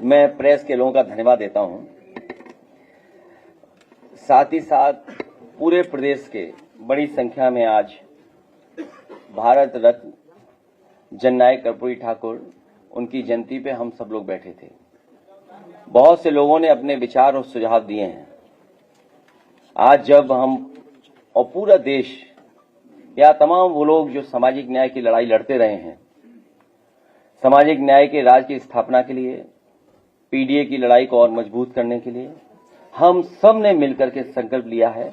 मैं प्रेस के लोगों का धन्यवाद देता हूं। साथ ही साथ पूरे प्रदेश के बड़ी संख्या में आज भारत रत्न जननायक कर्पूरी ठाकुर उनकी जयंती पे हम सब लोग बैठे थे। बहुत से लोगों ने अपने विचार और सुझाव दिए हैं। आज जब हम और पूरा देश या तमाम वो लोग जो सामाजिक न्याय की लड़ाई लड़ते रहे हैं, सामाजिक न्याय के राज की स्थापना के लिए, पीडीए की लड़ाई को और मजबूत करने के लिए हम सब ने मिलकर के संकल्प लिया है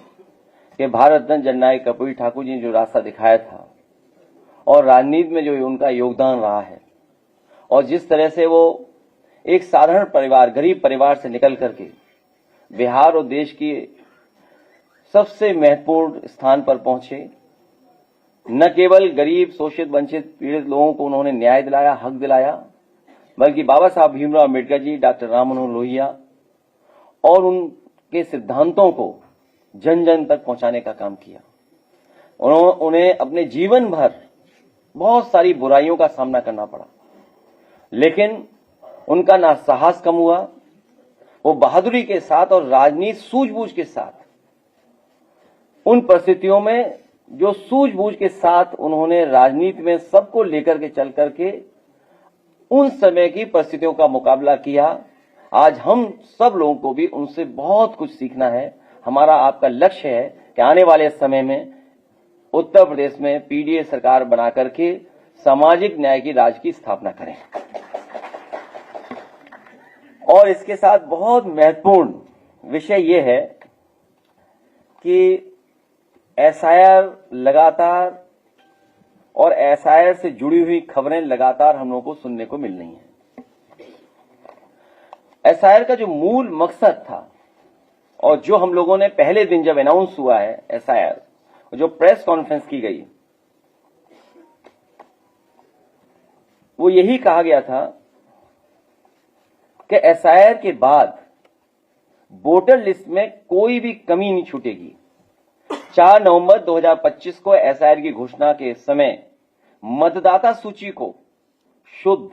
कि भारत रत्न जननायक कर्पूरी ठाकुर जी ने जो रास्ता दिखाया था और राजनीति में जो उनका योगदान रहा है और जिस तरह से वो एक साधारण परिवार, गरीब परिवार से निकल करके बिहार और देश की सबसे महत्वपूर्ण स्थान पर पहुंचे, न केवल गरीब, शोषित, वंचित, पीड़ित लोगों को उन्होंने न्याय दिलाया, हक दिलाया, बल्कि बाबा साहब भीमराव अम्बेडकर जी, डॉक्टर राम मनोहर लोहिया और उनके सिद्धांतों को जन जन तक पहुंचाने का काम किया। उन्हें अपने जीवन भर बहुत सारी बुराइयों का सामना करना पड़ा, लेकिन उनका ना साहस कम हुआ। वो बहादुरी के साथ और राजनीति सूझबूझ के साथ उन परिस्थितियों में जो सूझबूझ के साथ उन्होंने राजनीति में सबको लेकर के चल करके उन समय की परिस्थितियों का मुकाबला किया। आज हम सब लोगों को भी उनसे बहुत कुछ सीखना है। हमारा आपका लक्ष्य है कि आने वाले समय में उत्तर प्रदेश में पीडीए सरकार बना करके सामाजिक न्याय की राज की स्थापना करें। और इसके साथ बहुत महत्वपूर्ण विषय यह है कि एसआईआर लगातार और एसआईआर से जुड़ी हुई खबरें लगातार हम लोगों को सुनने को मिल रही हैं। एसआईआर का जो मूल मकसद था और जो हम लोगों ने पहले दिन जब अनाउंस हुआ है एसआईआर, जो प्रेस कॉन्फ्रेंस की गई, वो यही कहा गया था कि एसआईआर के बाद वोटर लिस्ट में कोई भी कमी नहीं छूटेगी। 4 नवंबर 2025 को एसआईआर की घोषणा के समय मतदाता सूची को शुद्ध,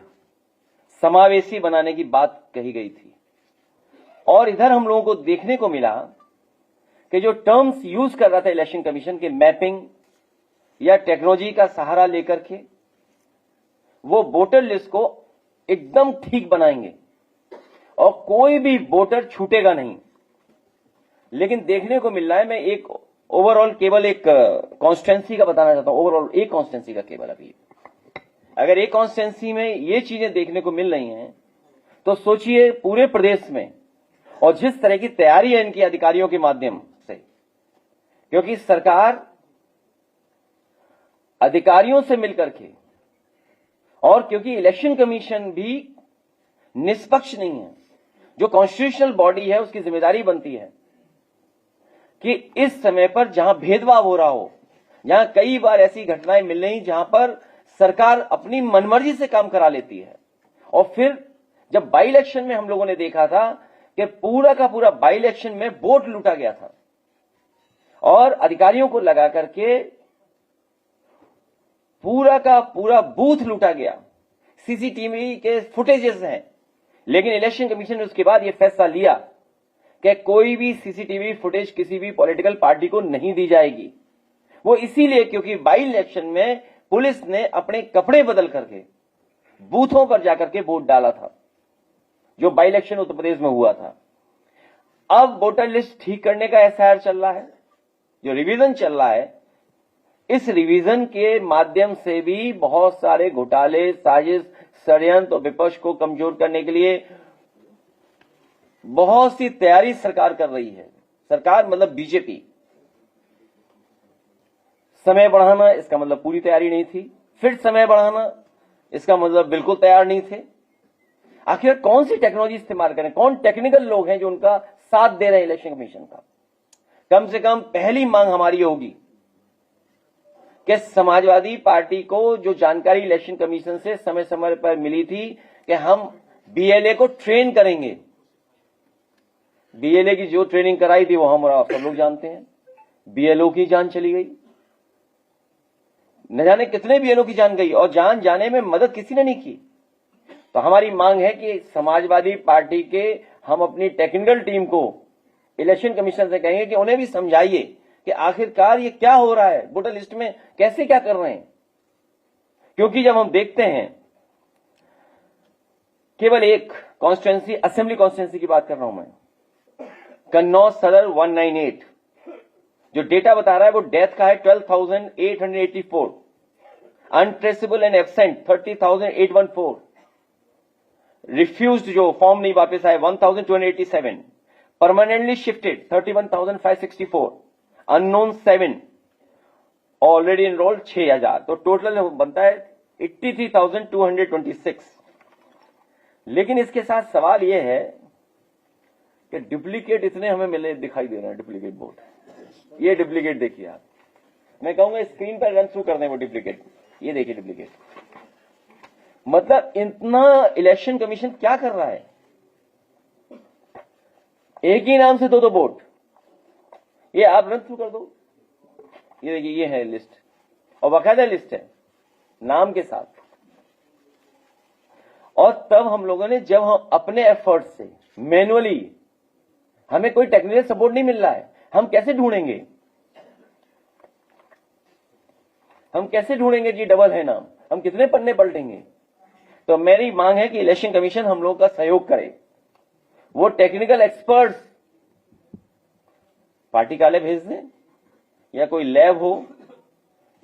समावेशी बनाने की बात कही गई थी। और इधर हम लोगों को देखने को मिला कि जो टर्म्स यूज कर रहा था इलेक्शन कमीशन के मैपिंग या टेक्नोलॉजी का सहारा लेकर के वो वोटर लिस्ट को एकदम ठीक बनाएंगे और कोई भी वोटर छूटेगा नहीं। लेकिन देखने को मिल रहा है, मैं एक ओवरऑल केवल एक कॉन्स्टिट्यूंसी का बताना चाहता हूं, ओवरऑल एक कॉन्स्टिट्यूंसी का केवल। अभी अगर एक कॉन्स्टिट्यूंसी में ये चीजें देखने को मिल रही हैं तो सोचिए पूरे प्रदेश में, और जिस तरह की तैयारी है इनकी अधिकारियों के माध्यम से, क्योंकि सरकार अधिकारियों से मिलकर के, और क्योंकि इलेक्शन कमीशन भी निष्पक्ष नहीं है, जो कॉन्स्टिट्यूशनल बॉडी है उसकी जिम्मेदारी बनती है कि इस समय पर जहां भेदभाव हो रहा हो, जहां कई बार ऐसी घटनाएं मिल रही जहां पर सरकार अपनी मनमर्जी से काम करा लेती है। और फिर जब बाई इलेक्शन में हम लोगों ने देखा था कि पूरा का पूरा बाई इलेक्शन में वोट लूटा गया था और अधिकारियों को लगा करके पूरा का पूरा बूथ लूटा गया। सीसीटीवी के फुटेजेस हैं, लेकिन इलेक्शन कमीशन ने उसके बाद यह फैसला लिया कि कोई भी सीसीटीवी फुटेज किसी भी पॉलिटिकल पार्टी को नहीं दी जाएगी। वो इसीलिए क्योंकि बाई इलेक्शन में पुलिस ने अपने कपड़े बदल करके बूथों पर जाकर के वोट डाला था, जो बाई इलेक्शन उत्तर प्रदेश में हुआ था। अब वोटर लिस्ट ठीक करने का एसआईआर चल रहा है, जो रिवीजन चल रहा है। इस रिवीजन के माध्यम से भी बहुत सारे घोटाले, साजिश, षड्यंत्र और विपक्ष को कमजोर करने के लिए बहुत सी तैयारी सरकार कर रही है। सरकार मतलब बीजेपी। समय बढ़ाना इसका मतलब पूरी तैयारी नहीं थी, फिर समय बढ़ाना इसका मतलब बिल्कुल तैयार नहीं थे। आखिर कौन सी टेक्नोलॉजी इस्तेमाल करें, कौन टेक्निकल लोग हैं जो उनका साथ दे रहे हैं इलेक्शन कमीशन का। कम से कम पहली मांग हमारी होगी कि समाजवादी पार्टी को जो जानकारी इलेक्शन कमीशन से समय समय पर मिली थी कि हम बीएलए को ट्रेन करेंगे, बीएलए की जो ट्रेनिंग कराई थी वो हम और आप सब लोग जानते हैं। बीएलओ की जान चली गई, न जाने कितने बीएलओ की जान गई, और जान जाने में मदद किसी ने नहीं की। तो हमारी मांग है कि समाजवादी पार्टी के हम अपनी टेक्निकल टीम को इलेक्शन कमीशन से कहेंगे कि उन्हें भी समझाइए कि आखिरकार ये क्या हो रहा है, वोटर लिस्ट में कैसे क्या कर रहे हैं। क्योंकि जब हम देखते हैं, केवल एक कॉन्स्टिट्यूंसी, असेंबली कॉन्स्टिट्यूंसी की बात कर रहा हूं मैं, कन्नौज सदर 198, जो डेटा बता रहा है वो डेथ का है 12,884, अनट्रेसेबल एंड एब्सेंट 30,814, रिफ्यूज्ड जो फॉर्म नहीं वापस आए 1,287, permanently shifted 31,564, unknown 7, already enrolled 6,000, तो टोटल बनता है 83,226। लेकिन इसके साथ सवाल यह है कि डुप्लीकेट इतने हमें मिले दिखाई दे रहे हैं, डुप्लीकेट वोट। ये डुप्लीकेट देखिए आप, मैं कहूंगा स्क्रीन पर रन थ्रू कर दें वो डुप्लीकेट, ये देखिए डुप्लीकेट। मतलब इतना इलेक्शन कमीशन क्या कर रहा है, एक ही नाम से दो वोट, ये आप रन थ्रू कर दो। ये देखिए, ये है लिस्ट, और बाकायदा लिस्ट है नाम के साथ। और तब हम लोगों ने, जब हम अपने एफर्ट से मैनुअली, हमें कोई टेक्निकल सपोर्ट नहीं मिल रहा है, हम कैसे ढूंढेंगे, हम कैसे ढूंढेंगे कि डबल है नाम, हम कितने पन्ने पलटेंगे। तो मेरी मांग है कि इलेक्शन कमीशन हम लोगों का सहयोग करे, वो टेक्निकल एक्सपर्ट्स पार्टी कार्यालय भेज दें, या कोई लैब हो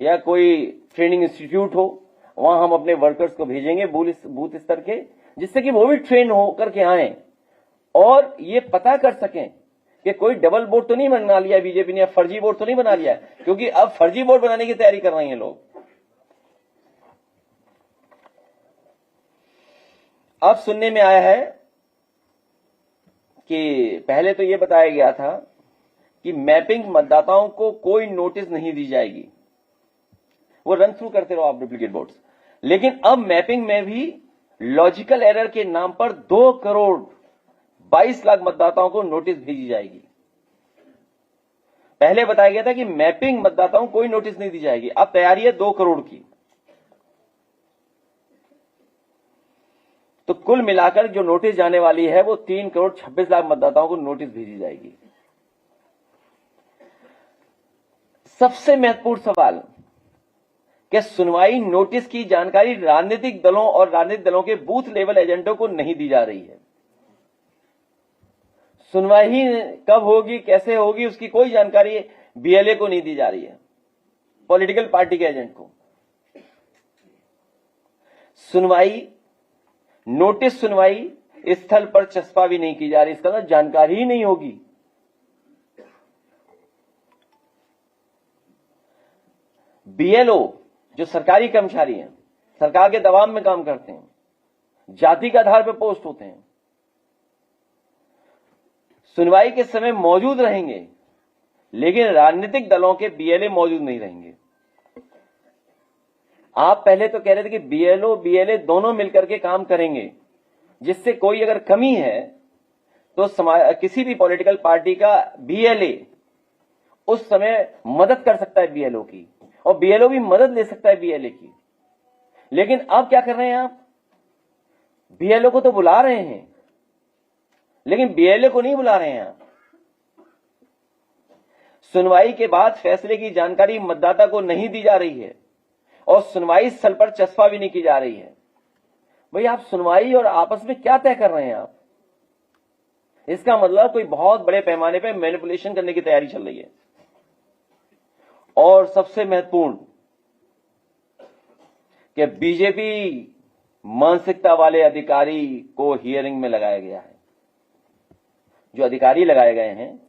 या कोई ट्रेनिंग इंस्टीट्यूट हो, वहां हम अपने वर्कर्स को भेजेंगे बूथ स्तर के, जिससे कि वो भी ट्रेन होकर के आए और ये पता कर सकें कि कोई डबल वोट तो नहीं बना लिया बीजेपी ने, फर्जी वोट तो नहीं बना लिया, क्योंकि अब फर्जी वोट बनाने की तैयारी कर रहे हैं लोग। अब सुनने में आया है कि पहले तो यह बताया गया था कि मैपिंग मतदाताओं को कोई नोटिस नहीं दी जाएगी, वो रन थ्रू करते रहो आप डुप्लीकेट वोट्स। लेकिन अब मैपिंग में भी लॉजिकल एरर के नाम पर 2 करोड़ 22 लाख मतदाताओं को नोटिस भेजी जाएगी। पहले बताया गया था कि मैपिंग मतदाताओं को कोई नोटिस नहीं दी जाएगी, अब तैयारी है 2 करोड़ की। तो कुल मिलाकर जो नोटिस जाने वाली है वो 3 करोड़ 26 लाख मतदाताओं को नोटिस भेजी जाएगी। सबसे महत्वपूर्ण सवाल कि सुनवाई नोटिस की जानकारी राजनीतिक दलों और राजनीतिक दलों के बूथ लेवल एजेंटों को नहीं दी जा रही है। सुनवाई कब होगी, कैसे होगी, उसकी कोई जानकारी बीएलए को नहीं दी जा रही है, पॉलिटिकल पार्टी के एजेंट को। सुनवाई, नोटिस सुनवाई स्थल पर चस्पा भी नहीं की जा रही, इसका तो जानकारी ही नहीं होगी। बीएलओ जो सरकारी कर्मचारी हैं, सरकार के दबाव में काम करते हैं, जाति के आधार पर पोस्ट होते हैं, सुनवाई के समय मौजूद रहेंगे, लेकिन राजनीतिक दलों के बीएलए मौजूद नहीं रहेंगे। आप पहले तो कह रहे थे कि बीएलओ बीएलए दोनों मिलकर के काम करेंगे, जिससे कोई अगर कमी है तो किसी भी पॉलिटिकल पार्टी का बीएलए उस समय मदद कर सकता है बीएलओ की, और बीएलओ भी मदद ले सकता है बीएलए की। लेकिन अब क्या कर रहे हैं आप, बीएलओ को तो बुला रहे हैं लेकिन बीएलए को नहीं बुला रहे हैं आप। सुनवाई के बाद फैसले की जानकारी मतदाता को नहीं दी जा रही है, और सुनवाई स्थल पर चस्पा भी नहीं की जा रही है। भाई आप सुनवाई और आपस में क्या तय कर रहे हैं आप? इसका मतलब कोई बहुत बड़े पैमाने पर मैनिपुलेशन करने की तैयारी चल रही है। और सबसे महत्वपूर्ण कि बीजेपी मानसिकता वाले अधिकारी को हियरिंग में लगाया गया है। जो अधिकारी लगाए गए हैं,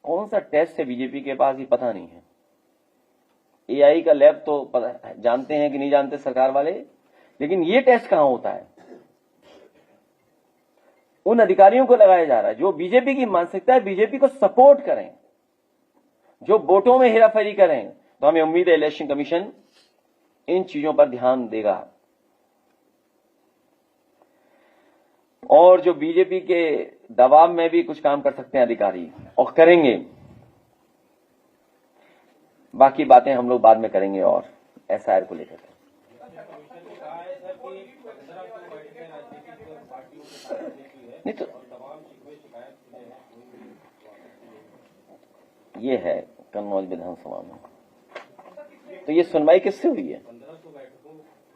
कौन सा टेस्ट है बीजेपी के पास, ये पता नहीं है। एआई का लैब तो जानते हैं कि नहीं जानते सरकार वाले, लेकिन ये टेस्ट कहां होता है? उन अधिकारियों को लगाया जा रहा है जो बीजेपी की मानसिकता है, बीजेपी को सपोर्ट करें, जो वोटों में हेराफेरी करें। तो हमें उम्मीद है इलेक्शन कमीशन इन चीजों पर ध्यान देगा, और जो बीजेपी के दबाव में भी कुछ काम कर सकते हैं अधिकारी, और करेंगे। बाकी बातें हम लोग बाद में करेंगे और एसआईआर को लेकर। नहीं तो ये है कन्नौज विधानसभा में, तो ये सुनवाई किससे हुई है?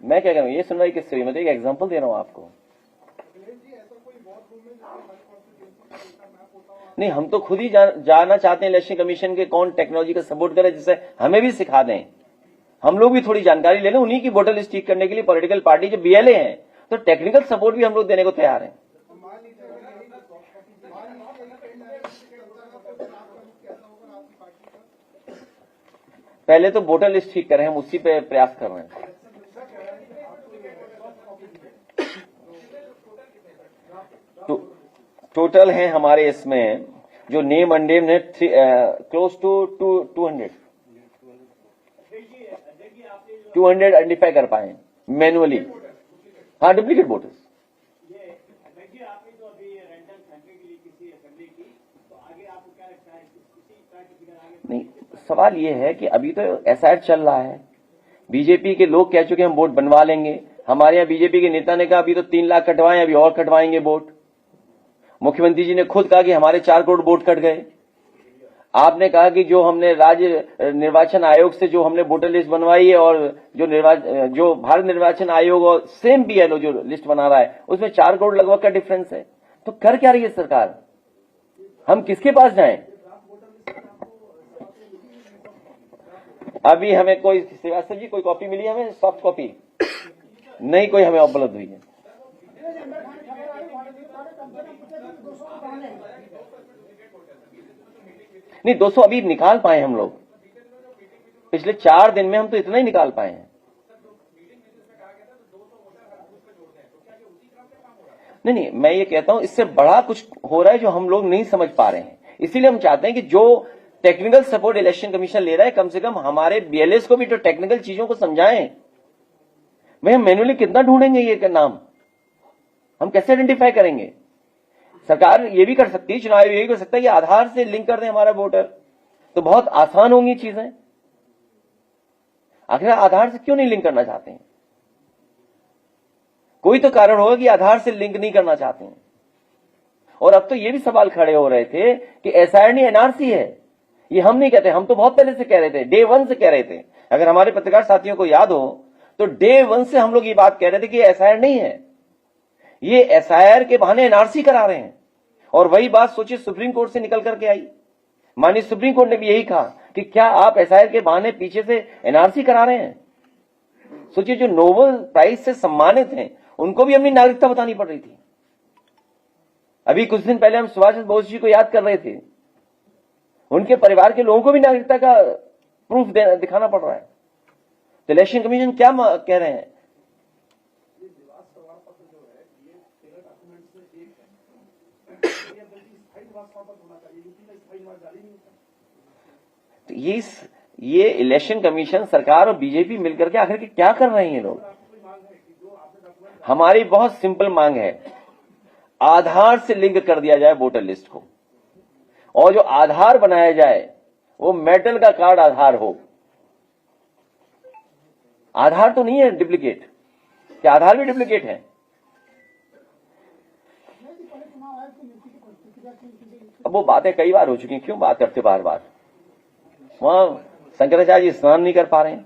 मैं क्या कह रहा हूँ, ये सुनवाई किससे हुई? मैं तो एक एग्जांपल दे रहा हूँ आपको। नहीं, हम तो खुद ही जानना चाहते हैं इलेक्शन कमीशन के कौन टेक्नोलॉजी का सपोर्ट करे, जिससे हमें भी सिखा दें, हम लोग भी थोड़ी जानकारी ले लें। उन्हीं की वोटर लिस्ट ठीक करने के लिए पॉलिटिकल पार्टी जो बीएलए हैं, तो टेक्निकल सपोर्ट भी हम लोग देने को तैयार हैं। पहले तो वोटर लिस्ट ठीक करें, हम उसी पे प्रयास कर रहे हैं। टोटल है हमारे इसमें जो नेम अननेम है क्लोज टू 200 आइडेंटिफाई कर पाए मैनुअली। हाँ, डुप्लीकेट वोटर्स। नहीं, सवाल ये है कि अभी तो एसआईआर चल रहा है, बीजेपी के लोग कह चुके हैं हम वोट बनवा लेंगे। हमारे यहाँ बीजेपी के नेता ने कहा अभी तो 3 लाख कटवाएं, अभी और कटवाएंगे वोट। मुख्यमंत्री जी ने खुद कहा कि हमारे 4 करोड़ वोट कट गए। आपने कहा कि जो हमने राज्य निर्वाचन आयोग से जो हमने वोटर लिस्ट बनवाई है और जो भारत निर्वाचन आयोग और सेम बीएलओ जो लिस्ट बना रहा है उसमें 4 करोड़ लगभग का डिफरेंस है। तो कर क्या रही है सरकार? हम किसके पास जाएं? अभी हमें कोई श्रीवास्तव जी कोई कॉपी मिली हमें? सॉफ्ट कॉपी नहीं कोई हमें उपलब्ध हुई है। नहीं, 200 अभी निकाल पाए हम लोग। पिछले 4 दिन में हम तो इतना ही निकाल पाए हैं। नहीं, मैं ये कहता हूं इससे बड़ा कुछ हो रहा है जो हम लोग नहीं समझ पा रहे हैं। इसीलिए हम चाहते हैं कि जो टेक्निकल सपोर्ट इलेक्शन कमीशन ले रहा है, कम से कम हमारे बीएलएस को भी तो टेक्निकल चीजों को समझाएं। भाई हम मैन्युअली कितना ढूंढेंगे ये नाम? हम कैसे आइडेंटिफाई करेंगे? सरकार ये भी कर सकती है, चुनाव आयोग ये भी कर सकता है कि आधार से लिंक कर दें हमारा वोटर, तो बहुत आसान होंगी चीजें। आखिर आधार से क्यों नहीं लिंक करना चाहते हैं? कोई तो कारण होगा कि आधार से लिंक नहीं करना चाहते हैं। और अब तो ये भी सवाल खड़े हो रहे थे कि एसआईआर नहीं एनआरसी है। ये हम नहीं कहते, हम तो बहुत पहले से कह रहे थे, डे 1 से कह रहे थे। अगर हमारे पत्रकार साथियों को याद हो तो डे 1 से हम लोग ये बात कह रहे थे कि एसआईआर नहीं है, ये एसआईआर के बहाने एनआरसी करा रहे हैं। और वही बात सोचिए सुप्रीम कोर्ट से निकल करके आई। माननीय सुप्रीम कोर्ट ने भी यही कहा कि क्या आप एसआईआर के बहाने पीछे से एनआरसी करा रहे हैं? सोचिए, जो नोबेल प्राइज से सम्मानित हैं उनको भी अपनी नागरिकता बतानी पड़ रही थी। अभी कुछ दिन पहले हम सुभाष चंद्र बोस जी को याद कर रहे थे, उनके परिवार के लोगों को भी नागरिकता का प्रूफ दिखाना पड़ रहा है। तो इलेक्शन कमीशन क्या कह रहे हैं? तो ये इलेक्शन कमीशन, सरकार और बीजेपी मिलकर के आखिर क्या कर रहे हैं लोग? हमारी बहुत सिंपल मांग है, आधार से लिंक कर दिया जाए वोटर लिस्ट को, और जो आधार बनाया जाए वो मेटल का कार्ड आधार हो। आधार तो नहीं है डुप्लीकेट, क्या आधार भी डुप्लीकेट है? अब वो बातें कई बार हो चुकी हैं, क्यों बात करते बार बार? वहां शंकराचार्य जी स्नान नहीं कर पा रहे हैं,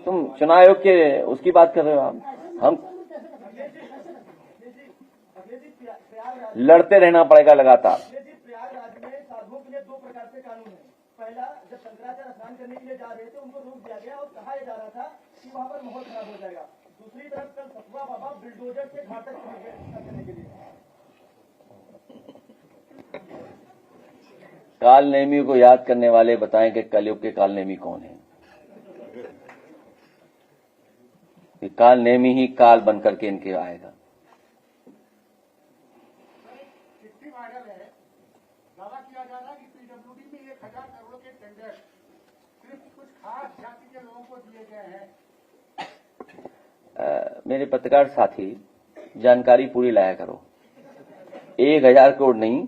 तुम चुनाव आयोग के उसकी बात कर रहे हो। हम लड़ते रहना पड़ेगा लगातार। प्रयागराज में साधुओं के लिए 2 प्रकार से कानून है। पहला, जब शंकराचार्य स्नान करने के लिए जा रहे थे उनको रोक दिया गया और कहा जा रहा था कि वहां पर माहौल खराब हो जाएगा। दूसरी तरफ कल सतुआ बाबा बिल्डोजर से घाट तक करने के लिए। काल नेमी को याद करने वाले बताएं कि कलयुग के काल नेमी कौन है? काल नेमी ही काल बनकर के इनके आएगा। वायरल है, दावा किया जा रहा है कि पीडब्ल्यूडी में 1000 करोड़ के टेंडर सिर्फ कुछ खास जाति के लोगों को दिए गए हैं। मेरे पत्रकार साथी, जानकारी पूरी लाया करो। 1000 करोड़ नहीं,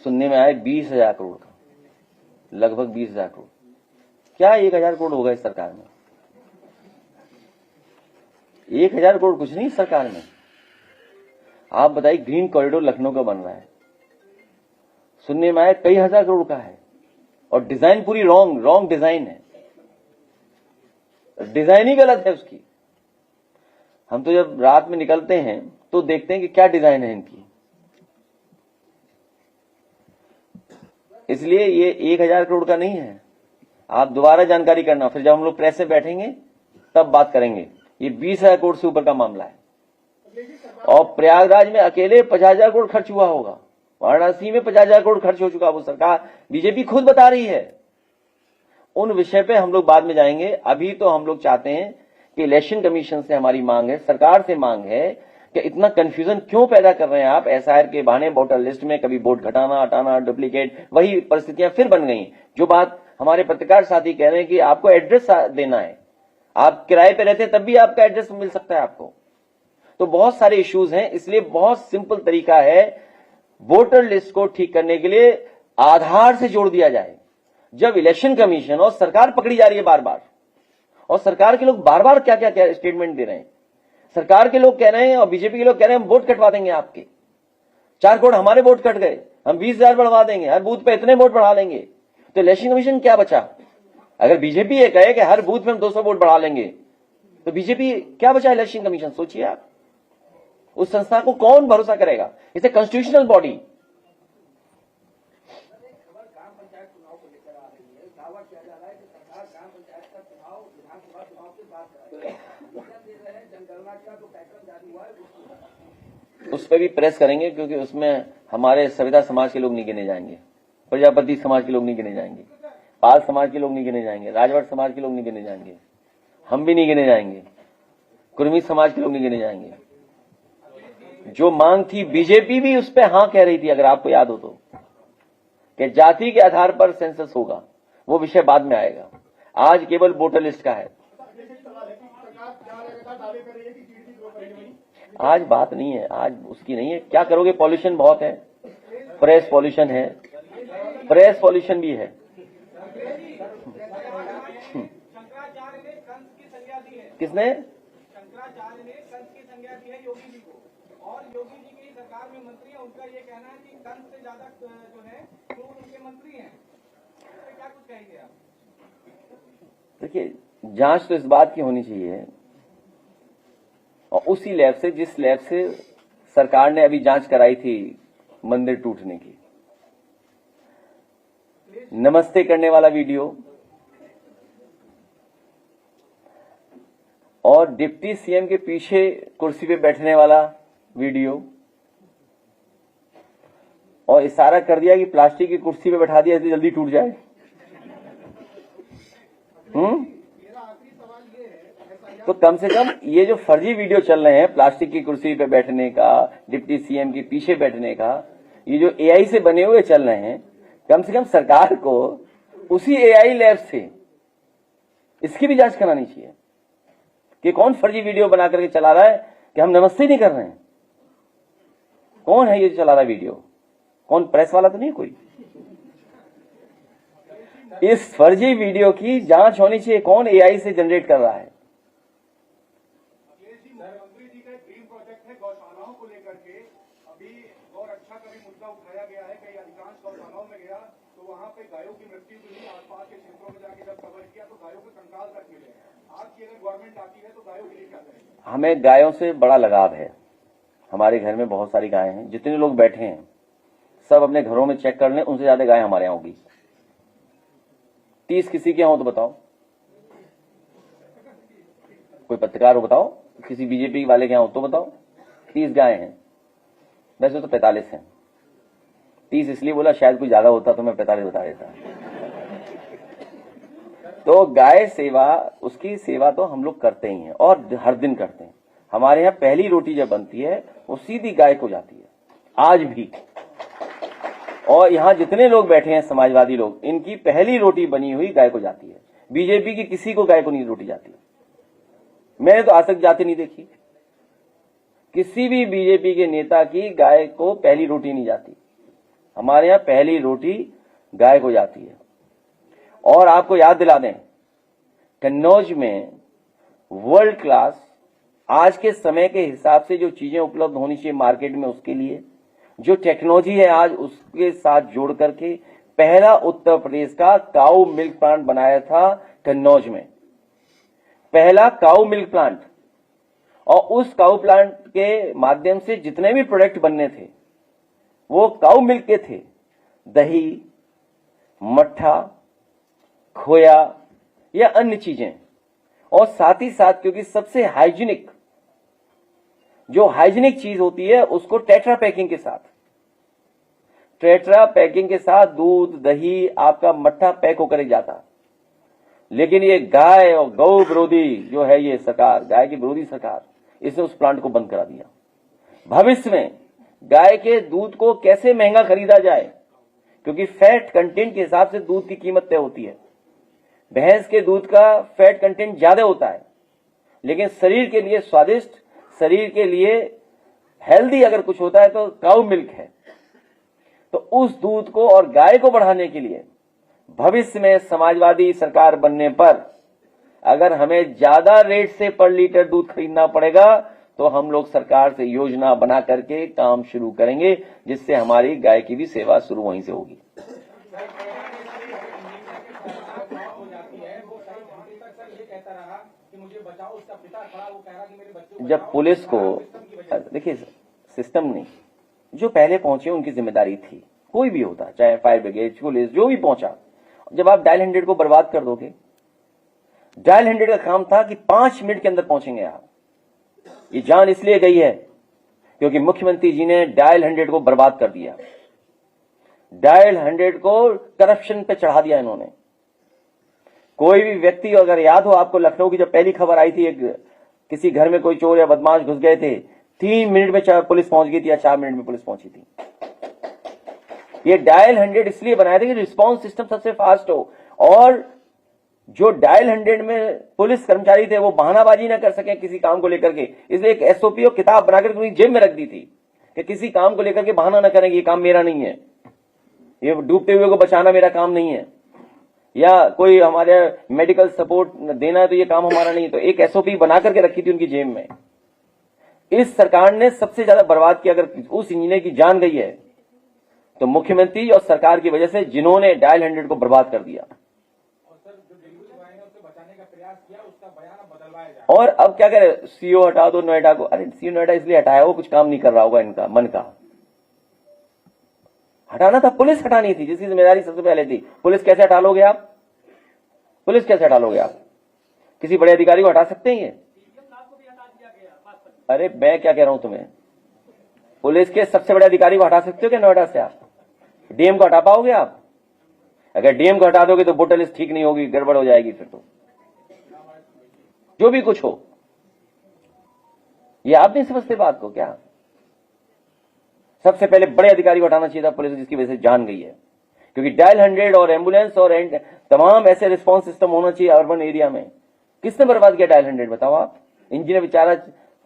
सुनने में आए 20,000 करोड़ का, लगभग 20,000 करोड़। क्या 1000 करोड़ होगा इस सरकार में? 1000 करोड़ कुछ नहीं सरकार में। आप बताइए, ग्रीन कॉरिडोर लखनऊ का बन रहा है, सुनने में आया कई हजार करोड़ का है, और डिजाइन पूरी रॉन्ग डिजाइन है, डिजाइन ही गलत है उसकी। हम तो जब रात में निकलते हैं तो देखते हैं कि क्या डिजाइन है इनकी। इसलिए ये 1000 करोड़ का नहीं है। आप दोबारा जानकारी करना, फिर जब हम लोग प्रेस में बैठेंगे तब बात करेंगे। ये 20,000 करोड़ से ऊपर का मामला है, और प्रयागराज में अकेले 50,000 करोड़ खर्च हुआ होगा, वाराणसी में 50,000 करोड़ खर्च हो चुका। वो सरकार बीजेपी खुद बता रही है। उन विषय पे हम लोग बाद में जाएंगे। अभी तो हम लोग चाहते हैं कि इलेक्शन कमीशन से हमारी मांग है, सरकार से मांग है कि इतना कंफ्यूजन क्यों पैदा कर रहे हैं आप एसआईआर के बहाने। वोटर लिस्ट में कभी वोट घटाना हटाना, डुप्लीकेट, वही परिस्थितियां फिर बन गई। जो बात हमारे पत्रकार साथी कह रहे हैं कि आपको एड्रेस देना है, आप किराए पे रहते हैं तब भी आपका एड्रेस मिल सकता है आपको। तो बहुत सारे इश्यूज हैं, इसलिए बहुत सिंपल तरीका है वोटर लिस्ट को ठीक करने के लिए आधार से जोड़ दिया जाए। जब इलेक्शन कमीशन और सरकार पकड़ी जा रही है बार बार, और सरकार के लोग बार बार क्या क्या स्टेटमेंट दे रहे हैं, सरकार के लोग कह रहे हैं और बीजेपी के लोग कह रहे हैं हम वोट कटवा देंगे आपके, 4 करोड़ हमारे वोट कट गए, हम 20,000 बढ़वा देंगे, हर बूथ पे इतने वोट बढ़ा लेंगे। तो इलेक्शन कमीशन क्या बचा? अगर बीजेपी ये कहे कि हर बूथ पे हम 200 वोट बढ़ा लेंगे, तो बीजेपी क्या बचा इलेक्शन कमीशन? सोचिए आप, उस संस्था को कौन भरोसा करेगा? इसे कॉन्स्टिट्यूशनल बॉडी। उस पर भी प्रेस करेंगे, क्योंकि उसमें हमारे सविता समाज के लोग नहीं गिने जाएंगे, प्रजापति समाज के लोग नहीं गिने जाएंगे, पाल समाज के लोग नहीं गिने जाएंगे, राजभर समाज के लोग नहीं गिने जाएंगे, हम भी नहीं गिने जाएंगे, कुर्मी समाज के लोग नहीं गिने जाएंगे। जो मांग थी, बीजेपी भी उस पर हां कह रही थी, अगर आपको याद हो तो, कि जाति के आधार पर सेंसस होगा, वो विषय बाद में आएगा। आज केवल वोटर लिस्ट का है। आज बात नहीं है, आज उसकी नहीं है। क्या करोगे? पॉल्यूशन बहुत है, प्रेस पॉल्यूशन है, प्रेस पॉल्यूशन भी है। किसने? शंकराचार्य ने कंस की संज्ञा दी है योगी जी को, और योगी जी की सरकार में मंत्री है, उनका ये कहना है कि कंस से ज्यादा जो है तो उनके मंत्री हैं। तो क्या कुछ कहेंगे आप? देखिए, जांच तो इस बात की होनी चाहिए, और उसी लैब से, जिस लैब से सरकार ने अभी जांच कराई थी मंदिर टूटने की, नमस्ते करने वाला वीडियो और डिप्टी सीएम के पीछे कुर्सी पे बैठने वाला वीडियो, और इशारा कर दिया कि प्लास्टिक की कुर्सी पे बैठा दिया इसलिए जल्दी टूट जाए। तो कम से कम ये जो फर्जी वीडियो चल रहे हैं प्लास्टिक की कुर्सी पे बैठने का, डिप्टी सीएम के पीछे बैठने का, ये जो एआई से बने हुए चल रहे हैं, कम से कम सरकार को उसी एआई लैब से इसकी भी जांच करानी चाहिए कि कौन फर्जी वीडियो बना करके चला रहा है कि हम नमस्ते नहीं कर रहे हैं। कौन है ये चला रहा वीडियो? कौन? प्रेस वाला तो नहीं कोई? इस फर्जी वीडियो की जांच होनी चाहिए, कौन एआई से जनरेट कर रहा है। मंत्री जी का ड्रीम प्रोजेक्ट है गौशालाओं को लेकर के। अभी गौ रक्षा का भी मुद्दा उठाया गया है। कई अधिकांश गौशालाओं में गया तो वहां पे गायों की मृत्यु हुई। आसपास के क्षेत्रों में जाके जब कवर किया तो गायों के कंकाल तक मिले। आपकी अगर गवर्नमेंट आती है तो गायों के लिए क्या करेंगे? हमें गायों से बड़ा लगाव है। हमारे घर में बहुत सारी गायें हैं। जितने लोग बैठे हैं सब अपने घरों में चेक कर लें, उनसे ज्यादा गाय हमारे यहाँ होगी। 30 किसी के यहाँ हो तो बताओ, कोई पत्रकार हो बताओ, किसी बीजेपी वाले के यहाँ हो तो बताओ। 30 गाय हैं, वैसे तो 45 हैं। 30 इसलिए बोला, शायद कोई ज्यादा होता तो मैं 45 बता देता। तो गाय सेवा, उसकी सेवा तो हम लोग करते ही हैं और हर दिन करते हैं। हमारे यहाँ पहली रोटी जब बनती है वो सीधी गाय को जाती है, आज भी। और यहाँ जितने लोग बैठे हैं समाजवादी लोग, इनकी पहली रोटी बनी हुई गाय को जाती है। बीजेपी की किसी को गाय को नहीं रोटी जाती। मैंने तो आज तक जाती नहीं देखी, किसी भी बीजेपी के नेता की गाय को पहली रोटी नहीं जाती। हमारे यहाँ पहली रोटी गाय को जाती है। और आपको याद दिला दें, कन्नौज में वर्ल्ड क्लास आज के समय के हिसाब से जो चीजें उपलब्ध होनी चाहिए मार्केट में, उसके लिए जो टेक्नोलॉजी है आज उसके साथ जोड़ करके पहला उत्तर प्रदेश का काऊ मिल्क प्लांट बनाया था कन्नौज में, पहला काऊ मिल्क प्लांट। और उस काऊ प्लांट के माध्यम से जितने भी प्रोडक्ट बनने थे वो काऊ मिल्क के थे, दही, मट्ठा, खोया या अन्य चीजें। और साथ ही साथ क्योंकि सबसे हाइजीनिक जो हाइजीनिक चीज होती है उसको टेट्रा पैकिंग के साथ दूध, दही, आपका मट्ठा पैक होकर जाता। लेकिन ये गाय और गौ विरोधी जो है ये सरकार, गाय की विरोधी सरकार, इसने उस प्लांट को बंद करा दिया। भविष्य में गाय के दूध को कैसे महंगा खरीदा जाए, क्योंकि फैट कंटेंट के हिसाब से दूध की कीमत तय होती है। भैंस के दूध का फैट कंटेंट ज्यादा होता है, लेकिन शरीर के लिए स्वादिष्ट, शरीर के लिए हेल्दी अगर कुछ होता है तो काऊ मिल्क है। तो उस दूध को और गाय को बढ़ाने के लिए भविष्य में समाजवादी सरकार बनने पर अगर हमें ज्यादा रेट से पर लीटर दूध खरीदना पड़ेगा तो हम लोग सरकार से योजना बना करके काम शुरू करेंगे, जिससे हमारी गाय की भी सेवा शुरू वहीं से होगी। जब पुलिस को, देखिए सिस्टम नहीं, जो पहले पहुंचे उनकी जिम्मेदारी थी, कोई भी होता, चाहे फायर ब्रिगेड, पुलिस, जो भी पहुंचा। जब आप डायल 100 को बर्बाद कर दोगे, डायल 100 का काम था कि 5 मिनट के अंदर पहुंचेंगे आप। ये जान इसलिए गई है क्योंकि मुख्यमंत्री जी ने डायल 100 को बर्बाद कर दिया। डायल 100 को करप्शन पे चढ़ा दिया इन्होंने। कोई भी व्यक्ति, अगर याद हो आपको, लखनऊ की जब पहली खबर आई थी, एक किसी घर में कोई चोर या बदमाश घुस गए थे, 3 मिनट में पुलिस पहुंच गई थी या 4 मिनट में पुलिस पहुंची थी। ये डायल 100 इसलिए बनाया था कि रिस्पांस सिस्टम सबसे फास्ट हो, और जो डायल 100 में पुलिस कर्मचारी थे वो बहानाबाजी ना कर सके किसी काम को लेकर के, इसलिए एक एसओपी और किताब बनाकर उनकी जेब में रख दी थी कि किसी काम को लेकर के बहाना ना करेंगे, ये काम मेरा नहीं है, ये डूबते हुए को बचाना मेरा काम नहीं है, या कोई हमारे मेडिकल सपोर्ट देना है तो ये काम हमारा नहीं है। तो एक एसओपी बना करके रखी थी उनकी जेब में। इस सरकार ने सबसे ज्यादा बर्बाद किया। अगर उस इंजीनियर की जान गई है तो मुख्यमंत्री और सरकार की वजह से, जिन्होंने डायल 100 को बर्बाद कर दिया। और अब क्या करे, सीओ हटा दो नोएडा को। अरे सीओ नोएडा इसलिए हटाया, वो कुछ काम नहीं कर रहा होगा इनका मन का। हटाना था, पुलिस हटानी थी, जिसकी जिम्मेदारी सबसे पहले थी। पुलिस कैसे हटा लोगे आप? पुलिस कैसे हटा लोगे आप? किसी बड़े अधिकारी को हटा सकते हैं? अरे मैं क्या कह रहा हूं तुम्हें, पुलिस के सबसे बड़े अधिकारी को हटा सकते हो क्या नोएडा से? आप डीएम को हटा पाओगे आप? अगर डीएम को हटा दोगे तो वोटर लिस्ट ठीक नहीं होगी, गड़बड़ हो जाएगी। फिर तो जो भी कुछ हो, ये आप नहीं समझते बात को क्या? सबसे पहले बड़े अधिकारी को हटाना चाहिए था पुलिस, जिसकी वजह से जान गई है। क्योंकि डायल 100 और एम्बुलेंस और तमाम ऐसे रिस्पांस सिस्टम होना चाहिए अर्बन एरिया में। किसने बर्बाद किया डायल 100 बताओ आप? इंजीनियर बेचारा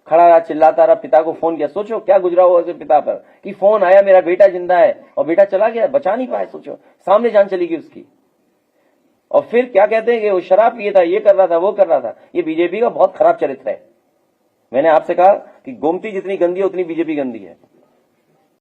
खड़ा रहा, चिल्लाता रहा, पिता को फोन किया। सोचो क्या गुजरा हुआ उसके पिता पर कि फोन आया, मेरा बेटा जिंदा है, और बेटा चला गया, बचा नहीं पाए। सोचो, सामने जान चली गई उसकी। और फिर क्या कहते हैं कि वो शराब पिए था, ये कर रहा था, वो कर रहा था। ये बीजेपी का बहुत खराब चरित्र है। मैंने आपसे कहा कि गोमती जितनी गंदी है उतनी बीजेपी गंदी है।